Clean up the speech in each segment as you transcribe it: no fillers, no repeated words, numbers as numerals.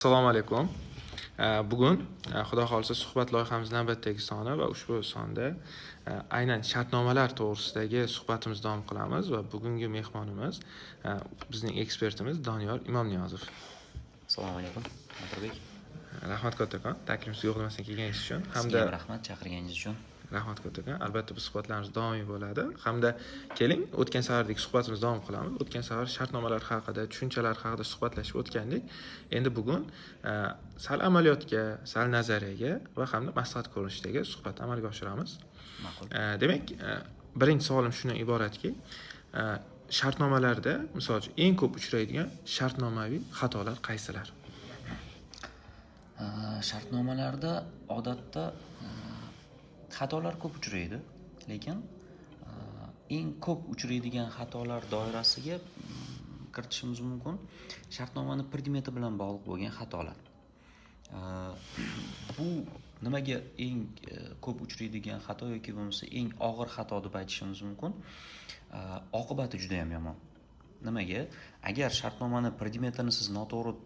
Assalomu alaykum. Bugun Xudo xolisa suhbat loyihamizning navbatdagi soni va ushbu sonda aynan shartnomalar to'g'risidagi suhbatimizni davom qilamiz va bugungi mehmonimiz bizning ekspertimiz Doniyor Imomniyozov. Assalomu alaykum, Nodirbek. Rahmat kattakon, taklifimizga yo'qlamasdan kelganingiz uchun Sizga ham rahmat chaqirganingiz uchun. Rahmat kattakon. Albatta bu suhbatlarimiz doimiy bo'ladi. Hamda keling, o'tgan safardagi suhbatimizni davom qilamiz. O'tgan safar shartnomalar haqida, tushunchalar haqida suhbatlashib o'tgandik. Endi bugun sal amaliyotga, sal nazariyaga va hamda maslahat ko'rinishidagi suhbatni amalga oshiramiz. Ma'qul. Demak, birinchi savolim shundan iboratki, shartnomalarda, misol uchun, eng ko'p uchraydigan shartnomaviy xatolar qaysilar? Shartnomalarda odatda xatolar ko'p uchraydi, lekin eng ko'p uchraydigan xatolar doirasiga kiritishimiz mumkin shartnomani predmeti bilan bog'liq bo'lgan xatolar. Bu nimaga eng ko'p uchraydigan xato yoki bo'lmasa eng og'ir xato deb aytishimiz mumkin? Oqibati juda ham yomon. Nimaga? Agar shartnomani predmetini siz noto'g'ri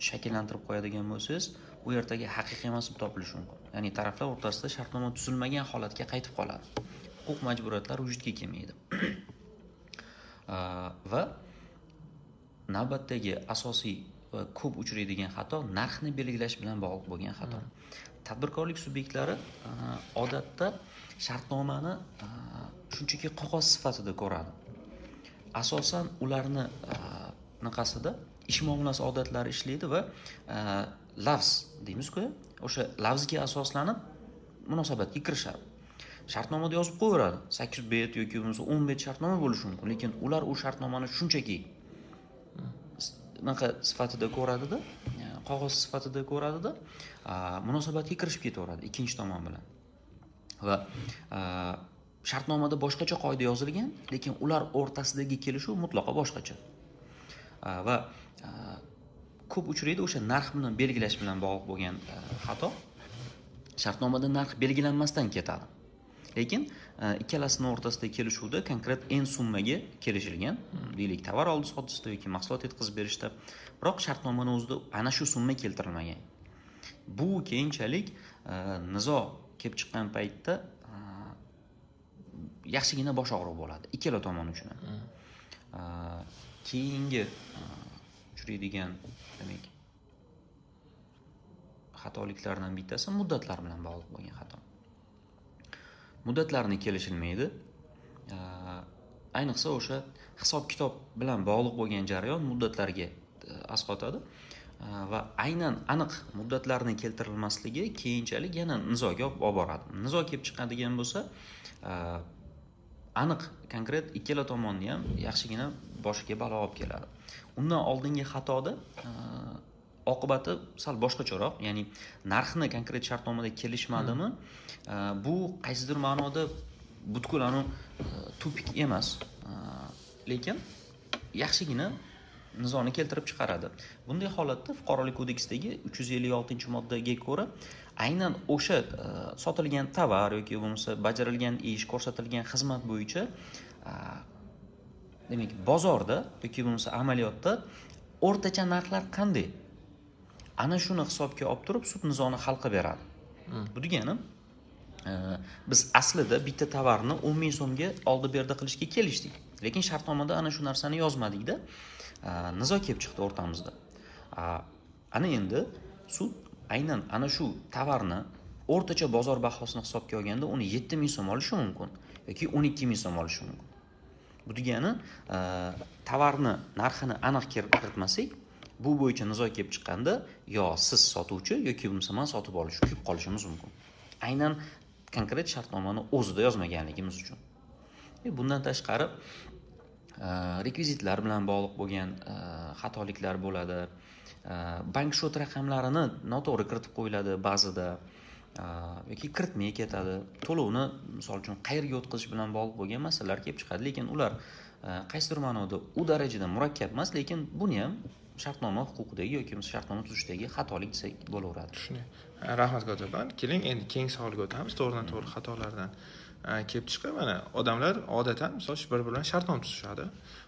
shakllantirib qo'yadigan bo'lsangiz, u yerdagi haqiqiy emas deb topilishi mumkin. Ya'ni taraflar o'rtasida shartnoma tuzilmagan holatga qaytib qoladi. Huquq majburiyatlar vujudga kelmaydi. Va navbatdagi asosiy va ko'p uchraydigan xato narxni belgilash bilan bog'liq bo'lgan xato. Tadbirkorlik subyektlari odatda shartnomani shunchaki qog'oz sifatida ko'radi. Asosan ularni naqasida ish muomalasi odatlari ishlaydi va lafz deymiz-ku, o'sha lafzga asoslanib munosabatga kirishadi. Shartnomada yozib qo'yaveradi. 8 bet yoki bo'lmasa 10 bet shartnoma bo'lishi mumkin, lekin ular u shartnomani shunchaki sifatida ko'radida, qog'oz sifatida ko'radida, munosabatga kirishib ketaveradi ikkinchi tomon bilan. Va shartnomada boshqacha qoida yozilgan, lekin ular o'rtasidagi kelishuv mutlaqo boshqacha. Va ko'p uchraydi o'sha narx bilan belgilash bilan bog'liq bo'lgan xato. Shartnomada narx belgilanmasdan ketadi. Lekin ikkalasining o'rtasidagi kelishuvda konkret en summaga kelishilgan, deylik, tovar oldi sotisida yoki mahsulot yetkazib berishda, biroq shartnomani o'zida ana shu summa keltirilmagan. Bu keyinchalik nizo kelib chiqqan paytda yaxshigina bosh og'riq bo'ladi ikkala tomon uchun. Keyingi uchraydigan, demak, xatoliklardan bittasi muddatlar bilan bog'liq bo'lgan xato. Muddatlarni kelishilmaydi. Ayniqsa o'sha hisob-kitob bilan bog'liq bo'lgan jarayon muddatlarga asqotadi va aynan aniq muddatlarni keltirilmasligi keyinchalik yana nizoga olib boradi. Nizo kelib chiqadigan bo'lsa, aniq konkret ikkala tomonni ham yaxshigina boshiga balo olib keladi. Undan oldingi xatoda oqibati sal boshqacharoq, ya'ni narxni konkret shartnomada kelishmadimi, bu qaysidir ma'noda butkul tupik emas, lekin yaxshigina nizoni keltirib chiqaradi. Bunday holatda Fuqarolik kodeksidagi 356-moddaga ko'ra aynan o'sha sotilgan tovar yoki bo'lmasa bajarilgan ish, ko'rsatilgan xizmat bo'yicha demak, bozorda yoki bo'lmasa amaliyotda o'rtacha narxlar qanday? Ana shuni hisobga olib turib sud nizoni hal qilib beradi. Bu degani, biz aslida bitta tovarni 10 ming so'mga oldi-berdi qilishga kelishdik, lekin shartnomada ana shu narsani yozmadikda, nizo kelib chiqdi o'rtamizda. Ana endi sud aynan ana shu tovarni o'rtacha bozor bahosini hisobga olganda uni 7 ming so'm olishi mumkin yoki 12 ming so'm olishi mumkin. Bu degani, tovarni narxini aniq kiritmasak, bu bo'yicha nizo kelib chiqqanda yo siz sotuvchi yoki bo'lmasa men sotib olish kuyib qolishimiz mumkin. Aynan konkret shartnomani o'zida yozmaganligimiz uchun. Bundan tashqari rekvizitlar bilan bog'liq bo'lgan xatoliklar bo'ladi. Bank shot raqamlarini noto'g'ri kiritib qo'yiladi ba'zida yoki kiritmay ketadi. To'lovni, misol uchun, qayerga o'tkazish bilan bog'liq bo'lgan masalalar kelib chiqadi, lekin ular qaysidir ma'noda u darajada murakkab emas, lekin buni ham shartnoma huquqidagi yoki shartnoma tuzishdagi xatolik desak bo'laveradi. Rahmat kattakon. Keling, endi keyingi savolga o'tamiz. To'g'ridan to'g'ri xatolardan kelib chiqib, mana odamlar odatdan misol bir bilan shartnoma tuzishadi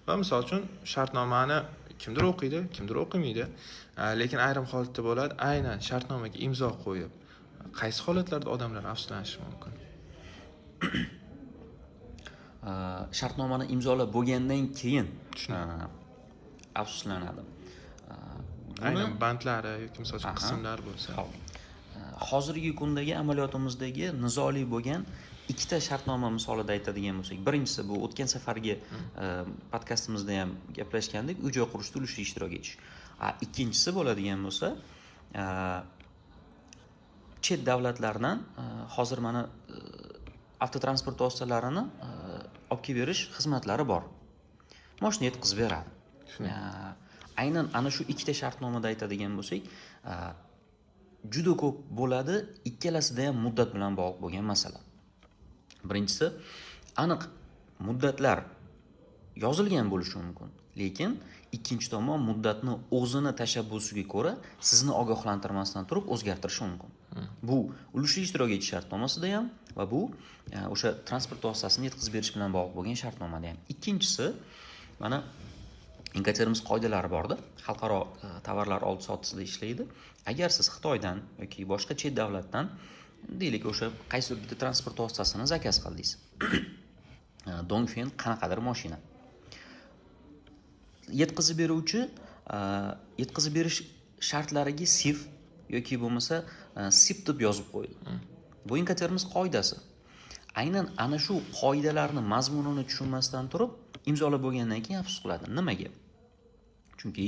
va misol uchun shartnomani kimdir o'qiydi, kimdir o'qimaydi. Lekin ayrim holatda bo'ladi, aynan shartnomaga imzo qo'yib, qaysi holatlarda odamlar afsuslanishi mumkin? Shartnomani imzolab bo'lgandan keyin afsuslanadi. Aynan bandlari yoki misol uchun qismlar bo'lsa. Hozirgi kundagi amaliyotimizdagi nizoli bo'lgan ikkita shartnoma misolida aytadigan bo'lsak, birinchisi bu o'tgan safargi podkastimizda ham gaplashgandik, uy-joy qurishda ulushli ishtirok etish. Ikkinchisi bo'ladigan bo'lsa, chet davlatlardan hozir mana avtotransport vositalarini olib kelib berish xizmatlari bor. Mashina yetkazib beradi. Aynan ana shu ikkita shartnomada aytadigan bo'lsak, juda ko'p bo'ladi, ikkalasida ham muddat bilan bog'liq bo'lgan masala. Birinchisi, aniq muddatlar yozilgan bo'lishi mumkin, lekin ikkinchi tomon muddatni o'zini tashabbusiga ko'ra sizni ogohlantirmasdan turib o'zgartirishi mumkin. Bu ulushli ishtirok etish shartnomasida ham va bu o'sha transport vositasini yetkazib berish bilan bog'liq bo'lgan shartnomada ham. Ikkinchisi, mana Inkatermiz qoidalari borda, xalqaro tovarlar oldi-sotdisida ishlaydi. Agar siz Xitoydan yoki boshqa chet davlatdan, deylik, o'sha qaysi bitta transport vositasini zakaz qildingiz. Dongfeng qanaqadir mashina. Yetkazib beruvchi yetkazib berish shartlariga SIF yoki bo'lmasa SIP deb yozib qo'ydi. Bu Inkatermiz qoidasi. Aynan ana shu qoidalarni mazmunini tushunmasdan turib, imzolab bo'lgandan keyin afsus qiladi. Nimaga? Chunki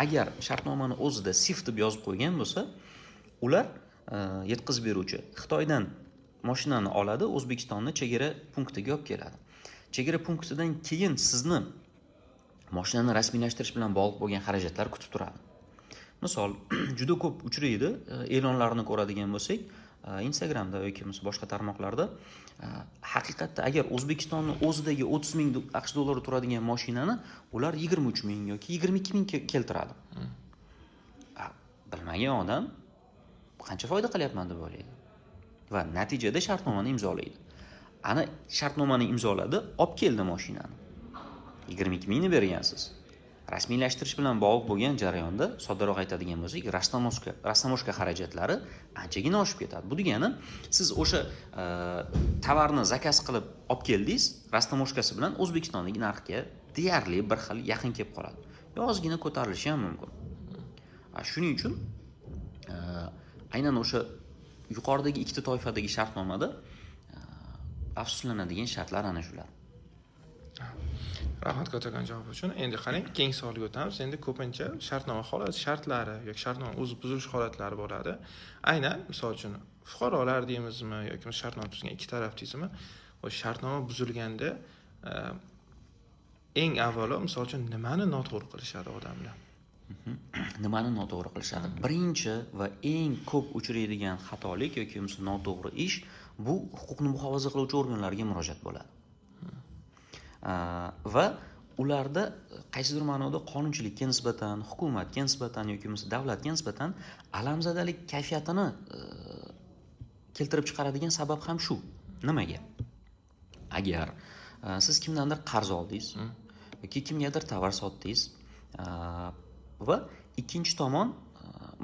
agar shartnomani o'zida SIF deb yozib qo'ygan bo'lsa, ular yetkazib beruvchi Xitoydan mashinani oladi, O'zbekistonni chegara punktiga olib keladi. Chegara punktidan keyin sizni mashinani rasmiylashtirish bilan bog'liq bo'lgan xarajatlar kutib turadi. Misol, juda ko'p uchraydi, e'lonlarni ko'radigan bo'lsak, Instagramda yoki boshqa tarmoqlarda, haqiqatda agar O'zbekistonning o'zidagi 30 ming AQSh dollari turadigan mashinani ular 23 ming yoki 22 ming keltiradi. Bilmagan odam qancha foyda qilyapman deb o'ylaydi va natijada shartnomani imzolaydi. Ana shartnomani imzoladi, olib keldi mashinani. 22 mingni bergansiz. Rasmiylashtirish bilan bog'liq bo'lgan jarayonda, soddaroq aytadigan bo'lsak, rastamoshka xarajatlari anchagina oshib ketadi. Bu degani, siz o'sha tovarni zakaz qilib olib keldingiz, rastamoshkasi bilan O'zbekistondagi narxga deyarli bir xil yaqin kelib qoladi. Ozgina ko'tarilishi ham mumkin. Shuning uchun aynan o'sha yuqoridagi ikkita toifadagi shartnomada afsuslanadigan shartlar ana shular. Rahmat kattakon javob uchun. Endi qarang, keyingi savolga o'tamiz. Endi ko'pincha shartnoma shartlari yoki shartnoma o'zi buzilish holatlari bo'ladi. Aynan, misol uchun, fuqarolar deymizmi yoki shartnoma tuzgan ikki taraf deysizmi, o'sha shartnoma buzilganda eng avvalo, misol uchun, nimani noto'g'ri qilishadi odamlar? Nimani noto'g'ri qilishadi? Birinchi va eng ko'p uchraydigan xatolik yoki noto'g'ri ish bu huquqni muhofaza qiluvchi organlarga murojaat bo'ladi. Va ularda qaysidir ma'noda qonunchilikka nisbatan, hukumatga nisbatan yoki davlatga nisbatan alamzadalik kayfiyatini keltirib chiqaradigan sabab ham shu. Nimaga? Agar siz kimdandir qarz oldingiz yoki kimgadir tovar sotdingiz va ikkinchi tomon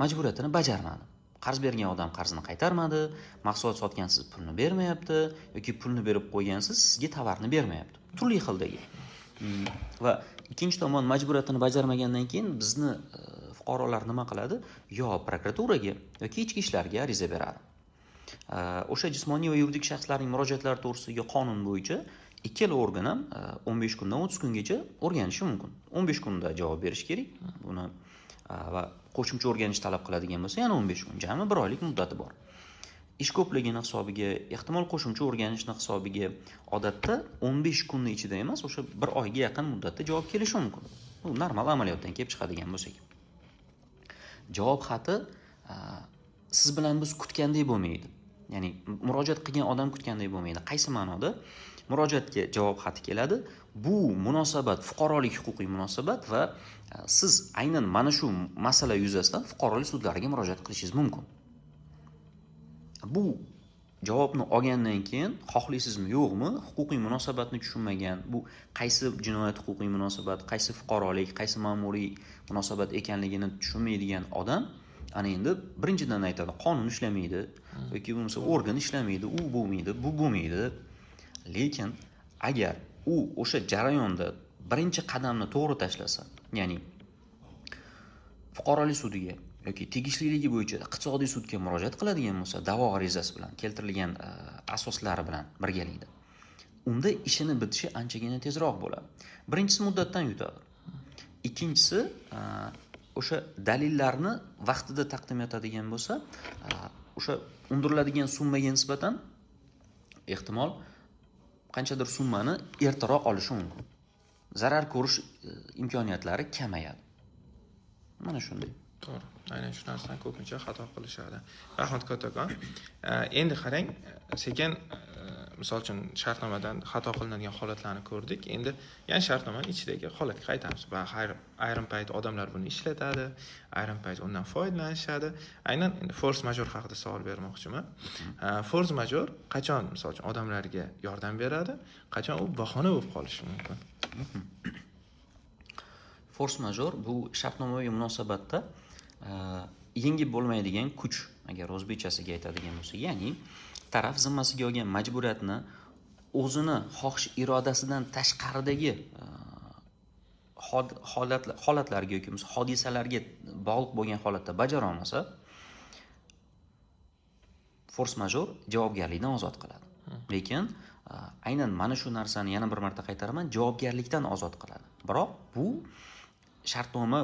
majburiyatini bajarmadi. Qarz bergan odam qarzini qaytarmadi, mahsulot sotgansiz pulni bermayapti yoki pulni berib qo'ygansiz sizga tovarni bermayapti. Turli xildagi. Va ikkinchi tomon majburiyatini bajarmagandan keyin bizni fuqarolar nima qiladi? Yo prokuraturaga yoki ichki ishlarga ariza beradi. O'sha jismoniy va yuridik shaxslarning murojaatlari to'g'risidagi qonun bo'yicha ikkala organ ham 15 kundan 30 kungacha o'rganishi mumkin. 15 kunda javob berish kerak. Buni va qo'shimcha o'rganish talab qiladigan bo'lsa, yana 15 kun, jami 1 oylik muddati bor. Ish ko'pligini hisobiga, ehtimol qo'shimcha o'rganishni hisobiga odatda 15 kunning ichida emas, o'sha 1 oyga yaqin muddatda javob kelishi mumkin. Bu normal amaliyotdan kelib chiqadigan bo'lsak. Javob xati siz bilan biz kutgandek bo'lmaydi. Ya'ni murojaat qilgan odam kutgandek bo'lmaydi. Qaysi ma'noda? Murojaatga javob xati keladi. Bu munosabat fuqarolik huquqiy munosabat va siz aynan mana shu masala yuzasidan fuqarolik sudlariga murojaat qilishingiz mumkin. Bu javobni olgandan keyin xohlaysizmi yo'qmi huquqiy munosabatni tushunmagan, bu qaysi jinoyat huquqiy munosabat, qaysi fuqarolik, qaysi ma'muriy munosabat ekanligini tushunmaydigan odam ana endi birinchidan aytadi qonun ishlamaydi yoki bo'lmasa organ ishlamaydi, u bo'lmaydi, bu bo'lmaydi. Lekin agar u o'sha jarayonda birinchi qadamni to'g'ri tashlasa, ya'ni fuqarolik sudiga yoki tegishliligi bo'yicha iqtisodiy sudga murojaat qiladigan bo'lsa, da'vo arizasi bilan keltirilgan asoslari bilan birgalikda, unda ishini bitishi anchagina tezroq bo'ladi. Birinchisi muddatdan yutadi. Ikkinchisi o'sha dalillarni vaqtida taqdim etadigan bo'lsa, o'sha undiriladigan summaga nisbatan ehtimol qanchadir summani ertaroq olishi mumkin. Zarar ko'rish imkoniyatlari kamayadi. Mana shunday. To'g'ri. Aynan shu narsadan ko'pincha xato qilishadi. Rahmat kattakon. Endi qarang, sekin misol uchun shartnomadan xato qilinadigan holatlarni ko'rdik. Endi yana shartnomaning ichidagi holatga qaytamiz. Va ayrim payt odamlar buni ishlatadi, ayrim payt undan foydalanishadi. Aynan endi force majeure haqida savol bermoqchiman. Force majeure qachon misol uchun odamlarga yordam beradi, qachon u bahona bo'lib qolishi mumkin? Force majeure bu shartnomaviy munosabatda yengib bo'lmaydigan kuch, agar o'zbekchasiga aytadigan bo'lsak, ya'ni taraf zimmasiga olgan majburiyatni o'zini xohish irodasidan tashqaridagi holatlarga yoki hodisalarga bog'liq bo'lgan holatda bajara olmasa, force majeure javobgarlikdan ozod qiladi. Lekin aynan mana shu narsani yana bir marta qaytaraman, javobgarlikdan ozod qiladi. Biroq bu shartnoma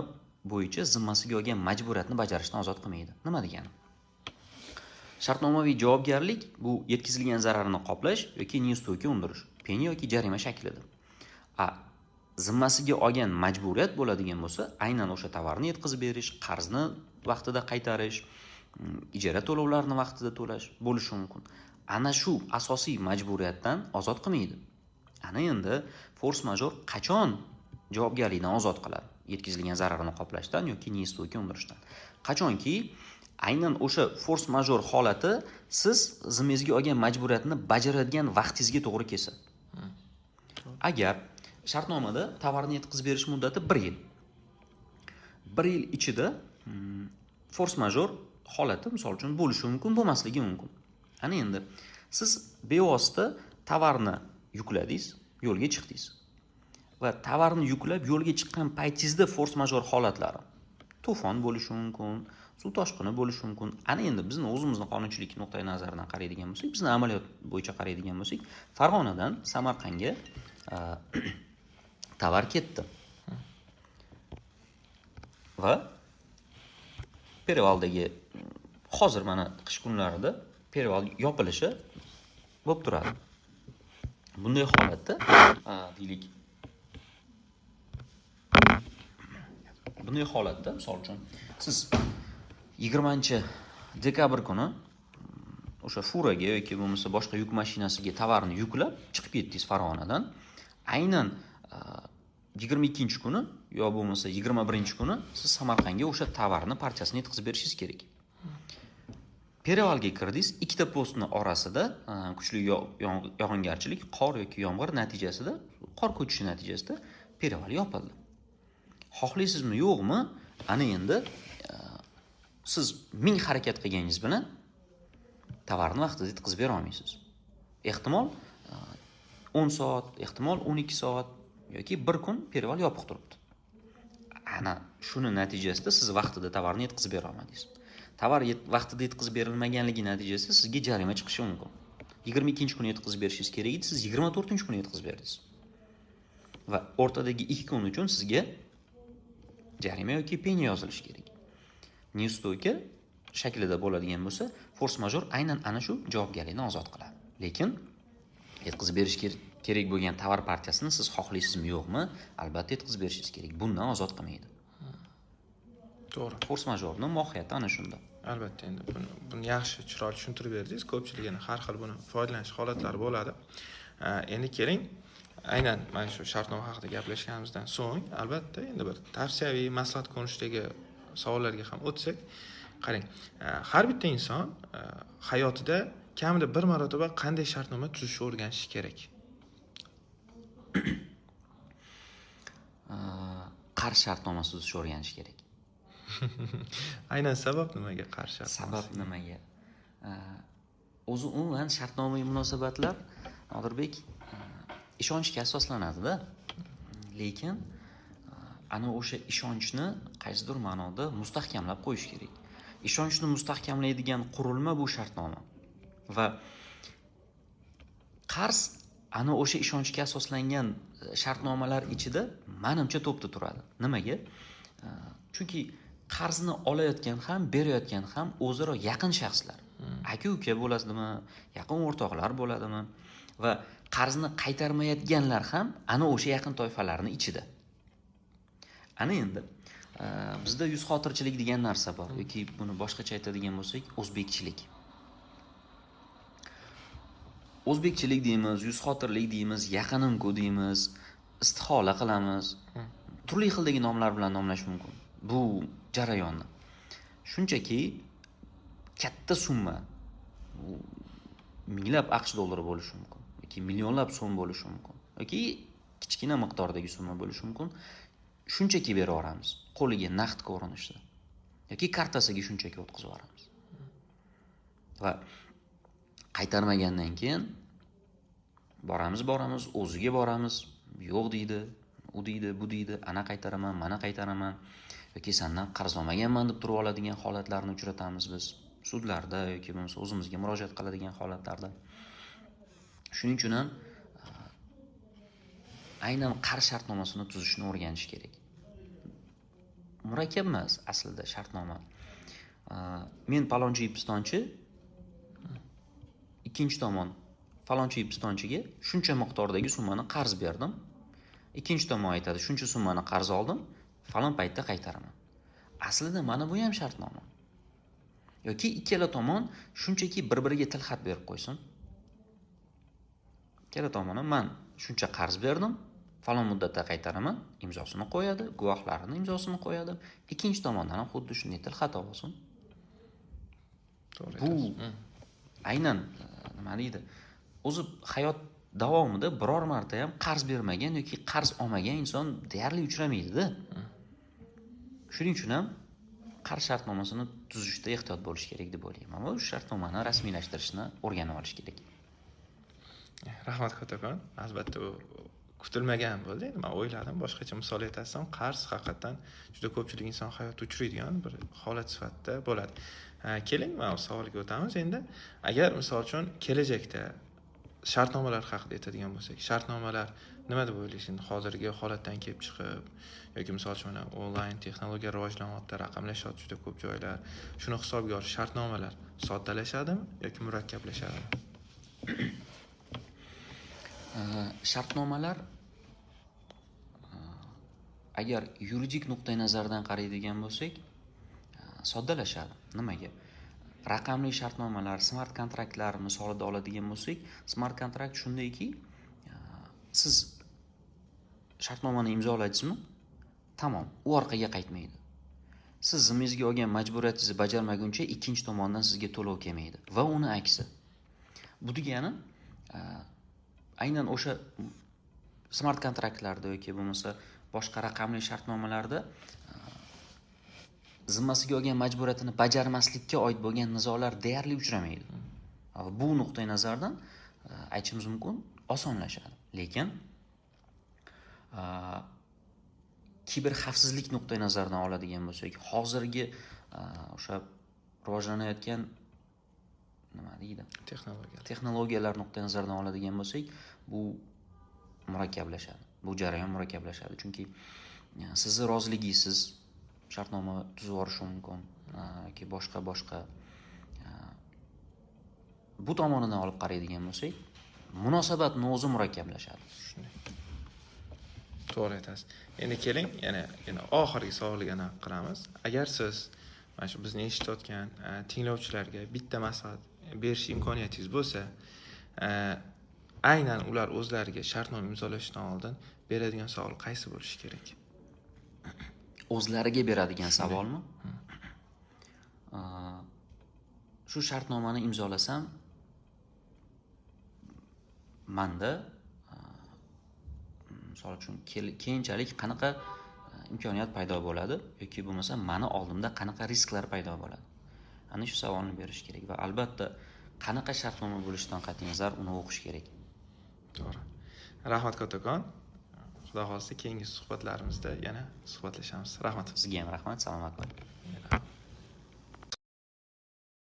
bo'yicha zimmasiga olgan majburiyatni bajarishdan ozod qilmaydi. Nima degani? Shartnomaviy javobgarlik bu yetkazilgan zararni qoplash yoki nesto'yga undirish, penya yoki jarima shaklida. Zimmasiga olgan majburiyat bo'ladigan bo'lsa, aynan o'sha tovarni yetkazib berish, qarzni vaqtida qaytarish, ijara to'lovlarini vaqtida to'lash bo'lishi mumkin. Ana shu asosiy majburiyatdan ozod qilmaydi. Ana endi force majeure qachon javobgarlikdan ozod qiladi? Yetkazilgan zararni qoplashdan yoki nesto'yga undirishdan. Qachonki aynan o'sha force majeure holati siz zimmangizga olgan majburiyatni bajaradigan vaqtingizga to'g'ri kelsa. Agar shartnomada tovarni yetkazib berish muddati 1 yil. 1 yil ichida force majeure holati misol uchun bo'lishi mumkin, bo'lmasligi mumkin. Ana endi siz bevosita tovarni yukladingiz, yo'lga chiqdingiz. Va tovarni yuklab yo'lga chiqqan paytingizda force majeure holatlari, to'fon bo'lishi mumkin, suv toshqini bo'lishi mumkin. Ana endi bizni o'zimizni qonunchilik nuqtai nazaridan qaraydigan bo'lsak, bizni amaliyot bo'yicha qaraydigan bo'lsak, Farg'onadan Samarqandga tovar ketdi. Va perevaldagi hozir mana qish kunlarida perevald yopilishi bo'lib turadi. Bunday holatda deylik, bunday holatda misol uchun siz 20-dekabr kuni o'sha furaga yoki bo'lmasa boshqa yuk mashinasiga tovarni yuklab chiqib ketdingiz Farg'onadan. Aynan 22-kuni yo bo'lmasa 21-kuni siz Samarqandga o'sha tovarni partiyasini yetkazib berishingiz kerak. Perevalga kirdingiz, ikkita postni orasida kuchli yog'ingarchilik, qor yoki yomg'ir natijasida, qor ko'chishi natijasida pereval yopildi. Xohlaysizmi yo'qmi? Ana endi siz 1000 harakat qilganingiz bilan tovarni vaqtida yetkazib bera olmaysiz. Ehtimol 10 soat, ehtimol 12 soat yoki 1 kun pereval yopiq turibdi. Ana shuni natijasida siz vaqtida tovarni yetkazib bera olmadingiz. Tovar vaqtida yetkazib berilmaganligi natijasida sizga jarima chiqishi mumkin. 22-kuni yetkazib berishingiz kerak edi, siz 24-kuni yetkazib berdingiz. Va o'rtadagi 2 kun uchun sizga jarima yoki penya yozilishi kerak. Nesto'yga shaklida bo'ladigan bo'lsa, force majeure aynan ana shu javobgarlikdan ozod qiladi. Lekin yetkazib berish kerak bo'lgan tovar partiyasini siz xohlaysizmi yo'qmi? Albatta yetkazib berishingiz kerak. Bundan ozod qilmaydi. To'g'ri. Force majeurning mohiyati ana shunda. Albatta, endi buni yaxshi chiroyli tushuntirib berdingiz. Ko'pchiligini har xil buni foydalanish holatlari bo'ladi. Endi keling, aynan mana shu shartnoma haqida gaplashganimizdan so'ng, albatta, endi bir tavsiyaviy maslahat ko'rinishidagi savollarga ham o'tsak, qarang, har bitta inson hayotida kamida bir marotaba qanday shartnoma tuzishni o'rganish kerak? Qarz shartnomasi tuzishni o'rganish kerak. Aynan sabab nimaga qarz shartnomasi? Sabab nimaga? O'zi umuman shartnomaviy munosabatlar, Nodirbek, ishonchga asoslanadi-da. Lekin ana o'sha ishonchni qaysidir ma'noda mustahkamlab qo'yish kerak. Ishonchni mustahkamlaydigan qurilma bu shartnoma. Va qarz ana o'sha ishonchga asoslangan shartnomalar ichida menimcha to'pda turadi. Nimaga? Chunki qarzni olayotgan ham, berayotgan ham o'zaro yaqin shaxslar. Aka-uka bo'ladimi, yaqin o'rtoqlar bo'ladimi va qarzni qaytarmayotganlar ham ana o'sha yaqin toifalarning ichida. Ana endi bizda yuz xotirchilik degan narsa bor yoki buni boshqacha aytadigan bo'lsak, o'zbekchilik. O'zbekchilik deymiz, yuz xotirlik deymiz, yaqinimku deymiz, istihola qilamiz. Turli xildagi nomlar bilan nomlash mumkin bu jarayonni. Shunchaki katta summa, minglab AQSh dollari bo'lishi mumkin yoki millionlab so'm bo'lishi mumkin yoki kichkina miqdordagi summa bo'lishi mumkin. Shunchaki berib yuboramiz, qo'liga naqd ko'rinishda yoki kartasiga shunchaki o'tkazib yuboramiz. Va qaytarmagandan keyin boramiz, o'ziga boramiz, yo'q deydi, u deydi, bu deydi, ana qaytaraman, mana qaytaraman yoki sendan qarz olmaganman deb turib oladigan holatlarni uchratamiz biz sudlarda yoki bo'lmasa o'zimizga murojaat qiladigan holatlarda. Shuning uchun ham aynan qarz shartnomasini tuzishni o'rganish kerak. Murakkab emas aslida shartnoma. Men palonchi pistonchi, ikkinchi tomon falonchi pistonchiga shuncha miqdordagi summani qarz berdim. Ikkinchi tomon aytadi, shuncha summani qarz oldim, falon paytda qaytaraman. Aslida mana bu ham shartnoma. Yoki ikkala tomon shunchaki bir-biriga tilxat berib qo'ysin. Ikkala tomon men shuncha qarz berdim, falon muddatda qaytaraman, imzosini qo'yadi, guvohlarini imzosini qo'yadi. Ikkinchi tomondan ham xuddi shunday tilxat olsin. Bu aynan nima deydi? O'zi hayot davomida biror marta ham qarz bermagan yoki qarz olmagan inson deyarli uchramaydi-da. Shuning uchun ham qarz shartnomasini tuzishda ehtiyot bo'lish kerak deb o'ylayman. Va shu shartnomani rasmiylashtirishni o'rganib olish kerak. Rahmat kattakon. Albatta u kutilmagan bo'ldi. Men o'yladim, boshqacha misol aytasam, qarz haqiqatan juda ko'pchilik inson hayotida uchraydigan bir holat sifatida bo'ladi. Keling, mana bu savolga o'tamiz. Endi agar misol uchun kelajakda shartnomalar haqida aytadigan bo'lsak, shartnomalar nima deb o'ylaysiz? Hozirgi holatdan kelib chiqib yoki misol uchun onlayn texnologiya rivojlanyapti, raqamlashyapti juda ko'p joylar. Shuni hisobga olish shartnomalar soddalashadimi yoki murakkablashadimi? Shartnomalar agar yuridik nuqtai nazardan qaraydigan bo'lsak, soddalashadi. Nimaga? Raqamli shartnomalar, smart kontraktlar misolida oladigan bo'lsak, smart kontrakt shundayki, siz shartnomani imzolaysizmi? Tamom, u orqaga qaytmaydi. Siz zimmangizga olgan majburiyatingizni bajarmaguncha ikkinchi tomondan sizga to'lov kelmaydi va uni aksi. Bu degani aynan o'sha smart kontraktlarda yoki bo'lmasa boshqa raqamli shartnomalarda zimmasiga olgan majburiyatini bajarmaslikka oid bo'lgan nizolar deyarli uchramaydi. Bu nuqtai nazardan aytishimiz mumkin osonlashadi. Lekin kiber xavfsizlik nuqtai nazaridan oladigan bo'lsak, hozirgi o'sha rivojlanayotgan nima deydi? Texnologiyalar nuqtai nazaridan oladigan bo'lsak, bu murakkablashadi. Bu jarayon murakkablashadi. Chunki sizni roziligisiz shartnoma tuzib yuborishi mumkin yoki boshqa bu tomonidan olib qaraydigan bo'lsak, munosabatni o'zi murakkablashadi. To'g'ri aytasiz. Endi keling, yana oxirgi savolga aniq qilamiz. Agar siz mana shu bizni eshitayotgan tinglovchilarga bitta maslahat berish imkoniyatingiz bo'lsa, aynan ular o'zlariga shartnoma imzolashdan oldin beradigan savol qaysi bo'lishi kerak? O'zlariga beradigan savolmi? Shu shartnomani imzolasam, manda misol uchun keyinchalik qanaqa imkoniyat paydo bo'ladi yoki bo'lmasa mani oldimda qanaqa risklar paydo bo'ladi. Ana shu savolni berish kerak va albatta qanaqa shartnoma bo'lishidan qat'iy nazar uni o'qish kerak. To'g'ri. Rahmat kattakon. Xudo xolasa keyingi suhbatlarimizda yana suhbatlashamiz. Rahmat. Sizga ham rahmat, salomat bo'ling.